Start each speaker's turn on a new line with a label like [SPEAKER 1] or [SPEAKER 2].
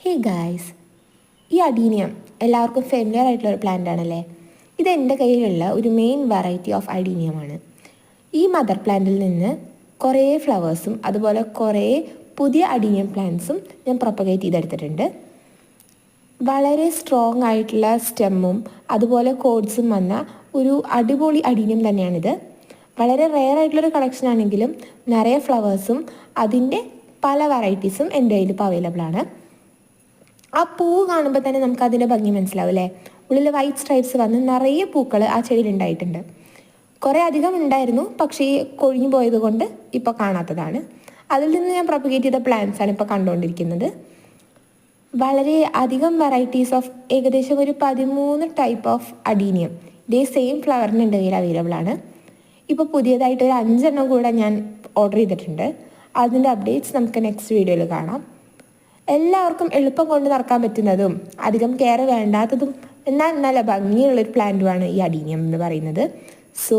[SPEAKER 1] Hey guys, ഈ adenium എല്ലാവർക്കും familiar ആയിട്ടുള്ള ഒരു പ്ലാന്റ് ആണല്ലേ. ഇത് എൻ്റെ കയ്യിലുള്ള ഒരു മെയിൻ വെറൈറ്റി ഓഫ് അഡീനിയമാണ്. ഈ മദർ പ്ലാന്റിൽ നിന്ന് കുറേ ഫ്ലവേഴ്സും അതുപോലെ കുറേ പുതിയ അഡീനിയം പ്ലാന്റ്സും ഞാൻ പ്രൊപ്പഗേറ്റ് ചെയ്തെടുത്തിട്ടുണ്ട്. വളരെ സ്ട്രോങ് ആയിട്ടുള്ള സ്റ്റെമ്മും അതുപോലെ കോഡ്സും വന്ന ഒരു അടിപൊളി അഡീനിയം തന്നെയാണിത്. വളരെ റെയർ ആയിട്ടുള്ളൊരു കളക്ഷൻ ആണെങ്കിലും നിറയെ ഫ്ലവേഴ്സും അതിൻ്റെ പല വെറൈറ്റീസും എൻ്റെ കയ്യിൽ ഇപ്പോൾ അവൈലബിൾ ആണ്. ആ പൂവ് കാണുമ്പോൾ തന്നെ നമുക്ക് അതിൻ്റെ ഭംഗി മനസ്സിലാവും അല്ലേ. ഉള്ളിൽ വൈറ്റ് സ്ട്രൈപ്സ് വന്ന് നിറയെ പൂക്കൾ ആ ചെടിയിൽ ഉണ്ടായിട്ടുണ്ട്. കുറേ അധികം ഉണ്ടായിരുന്നു, പക്ഷേ ഈ കൊഴിഞ്ഞു പോയത് കൊണ്ട് ഇപ്പോൾ കാണാത്തതാണ്. അതിൽ നിന്ന് ഞാൻ പ്രൊപ്പഗേറ്റ് ചെയ്ത പ്ലാന്റ്സ് ആണ് ഇപ്പോൾ കണ്ടുകൊണ്ടിരിക്കുന്നത്. വളരെ അധികം വെറൈറ്റീസ് ഓഫ് ഏകദേശം ഒരു 13 ടൈപ്പ് ഓഫ് അഡീനിയം ഇതേ സെയിം ഫ്ലവറിന് എൻ്റെ കയ്യിൽ അവൈലബിൾ ആണ്. ഇപ്പോൾ പുതിയതായിട്ട് ഒരു 5 എണ്ണം കൂടെ ഞാൻ ഓർഡർ ചെയ്തിട്ടുണ്ട്. അതിൻ്റെ അപ്ഡേറ്റ്സ് നമുക്ക് നെക്സ്റ്റ് വീഡിയോയിൽ കാണാം. എല്ലാവർക്കും എളുപ്പം കൊണ്ട് നടക്കാൻ പറ്റുന്നതും അധികം കെയർ വേണ്ടാത്തതും എന്നാൽ നല്ല ഭംഗിയുള്ളൊരു പ്ലാന്റുമാണ് ഈ അഡീനിയം എന്ന് പറയുന്നത്. സോ